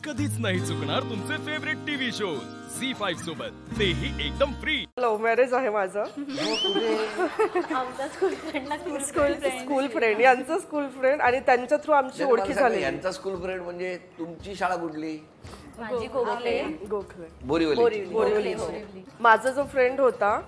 कधीच नाही चुकणार तुमचे फेवरेट टीव्ही शो झी5 सोबत, तेही एकदम फ्री। लव्ह मॅरेज आहे माझं। आमचा स्कूल फ्रेंड यांचा स्कूल फ्रेंड आणि त्यांच्या थ्रू आमची ओळखी झाली। यांचा स्कूल फ्रेंड म्हणजे तुमची शाळा कुठली? माझी गोखले बोरीवली। माझा जो फ्रेंड होता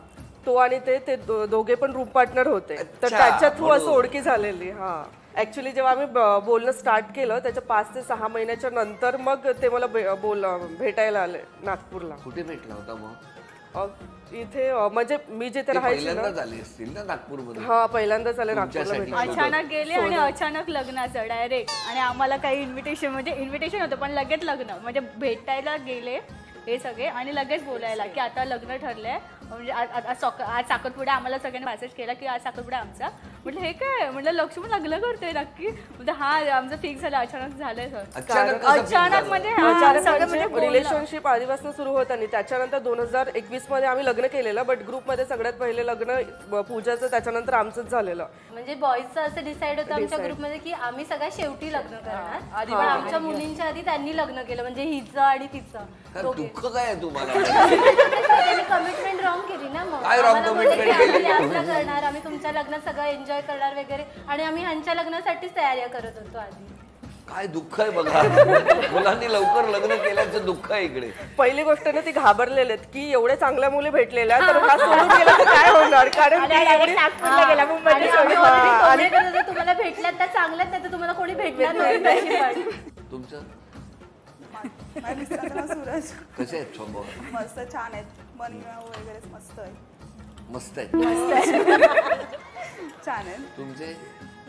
तो आणि ते दोघे पण रूम पार्टनर होते, तर त्याच्या थ्रू असं ओळखी झालेली। हा ऍक्च्युली जेव्हा आम्ही बोलणं स्टार्ट केलं त्याच्या 5 ते 6 महिन्याच्या नंतर मग ते मला भेटायला आले नागपूरला। कुठे भेटला होता मग? इथे म्हणजे मी जिथे राहायचे पहिल्यांदाच आले असतील ना नागपूरमध्ये? हा पहिल्यांदाच आले नागपूरला। अचानक गेले आणि अचानक लग्नाचं डायरेक्ट, आणि आम्हाला काही इन्व्हिटेशन होतं पण लगेच लग्न, म्हणजे भेटायला गेले हे सगळे आणि लगेच बोलायला की आता लग्न ठरलंय, म्हणजे आज साखरपुडा आम्हाला सगळ्यांनी मेसेज केला की आज साखरपुडा आमचा। म्हटलं हे काय, म्हटलं लक्ष्मण लग्न करतोय नक्की, म्हणजे हा आमचं फिक्स झालं, अचानक झालंय सर। अचानक म्हणजे रिलेशनशिप आधीपासून सुरू होत आणि त्याच्यानंतर 2021 मध्ये आम्ही लग्न केलेलं, बट ग्रुपमध्ये सगळ्यात पहिले लग्न पूजाचं त्याच्यानंतर आमचंच झालेलं। म्हणजे बॉईजचं असं डिसाईड होतं आमच्या ग्रुपमध्ये की आम्ही सगळ्यात शेवटी लग्न करणार, पण आमच्या मुलींच्या आधी त्यांनी लग्न केलं, म्हणजे हिचं आणि तिचं। दुःख काय आहे तुम्हाला? त्यांनी कमिटमेंट रॉंग केली ना, मग करणार आम्ही तुमच्या लग्नात सगळं एन्जॉय करणार वगैरे, आणि आम्ही ह्यांच्या लग्नासाठीच तयारी करत होतो आधी। काय दुःख आहे बघा, मुलांनी लवकर लग्न केल्याचं दुःख आहे इकडे। पहिली गोष्ट ना ती घाबरलेले की एवढ्या चांगल्या मुली भेटलेल्या तर हा सोडून गेला तर काय होणार, कारण नागपूरला गेला, मुंबईला तुम्हाला भेटल्यात त्या चांगल्यात, नाही तर तुम्हाला कोणी भेटणार नाही। तुमचं सूरज कसे आहेत स्वभाव? मस्त, छान आहेत, मन वगैरे मस्त आहे। मस्त आहे, छान आहे। तुमचे?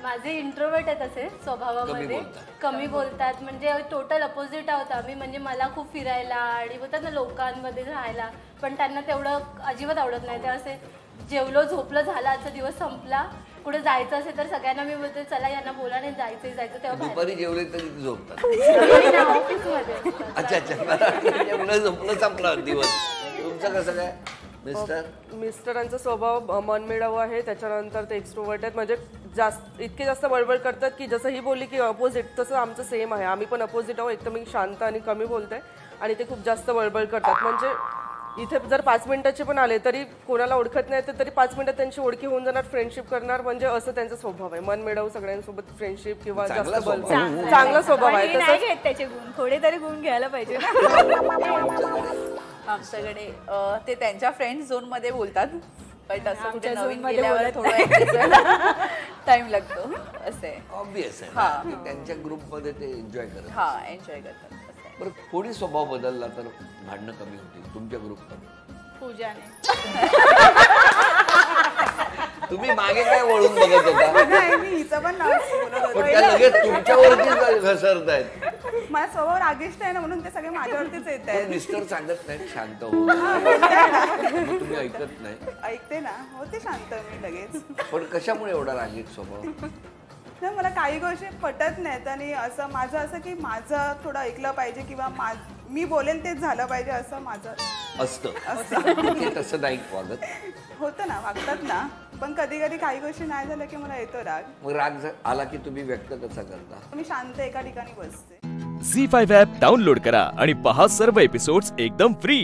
माझे इंट्रोवर्ट आहेत असे स्वभावामध्ये, कमी बोलतात, म्हणजे टोटल अपोजिट आहोत आम्ही। म्हणजे मला खूप फिरायला आणि बोलतात ना लोकांमध्ये राहायला, पण त्यांना तेवढं अजिबात आवडत नाही। ते असे जेवलो झोपलं झाला, आजचा दिवस संपला, कुठे जायचं असेल तर सगळ्यांना मी बोलते चला यांना बोला, नाही जायचं तेव्हा दुपारी जेवले तरी झोपतात ऑफिसमध्ये। अच्छा झोपलं संपला दिवस। तुमचं कसं काय मिस्टरांचा स्वभाव मनमिळावू आहे, त्याच्यानंतर ते एक्स्ट्रोवर्ट आहेत, म्हणजे इतके जास्त बडबड करतात की जसं ही बोलली की अपोजिट, तसं आमचं सेम आहे। आम्ही पण अपोजिट आहोत, एक तर मी शांत आणि कमी बोलते आणि ते खूप जास्त बडबड करतात। म्हणजे इथे जर 5 मिनिटाचे पण आले तरी कोणाला ओळखत नाही तर तरी 5 मिनिटात त्यांची ओळखी होऊन जाणार, फ्रेंडशिप करणार, म्हणजे असं त्यांचा स्वभाव आहे। मनमिळावू सगळ्यांसोबत फ्रेंडशिप किंवा जास्त चांगला स्वभाव आहे। तसं त्याचे गुण थोडे तरी गुण घ्यायला पाहिजे। आमच्याकडे ते त्यांच्या फ्रेंड झोन मध्ये बोलतात, बट असं कुठे नवीन गेल्यावर थोडं टाइम लागतो, असे ऑब्वियस आहे। त्यांच्या ग्रुप मध्ये ते एन्जॉय करतात, एन्जॉय करतात। बरं, कोणी स्वभाव बदलला तर भांडणं कमी होतील तुमच्या ग्रुपमध्ये? पूजाने। तुम्ही मागे काय वळून बघत होता? नाही, मी हिचं पण नाव बोलत होते, पण त्या लगेच तुमच्यावरतीच घसरतायत। माझा स्वभाव रागिष्ट आहे ना, म्हणून ते सगळे माझ्यावरतीच येत आहेत। मिस्टर सांगत नाहीत शांत हो, तुम्ही ऐकत नाही? ऐकते ना, होते शांत मी लगेच। पण कशामुळे एवढा रागीट स्वभाव? नाही, मला काही गोष्टी पटत नाहीत आणि असं माझं असं की माझं थोडं ऐकलं पाहिजे किंवा मी बोलेल तेच झालं पाहिजे असं माझं असतं। तसं नाही वागत होतं ना, वागतात ना, पण कधी कधी काही गोष्टी नाही झाल्या की मला येतो राग। मग राग आला की तुम्ही व्यक्त कसा करता? मी शांत एका ठिकाणी बसते। झी5 ॲप डाउनलोड करा आणि पहा सर्व एपिसोड्स एकदम फ्री।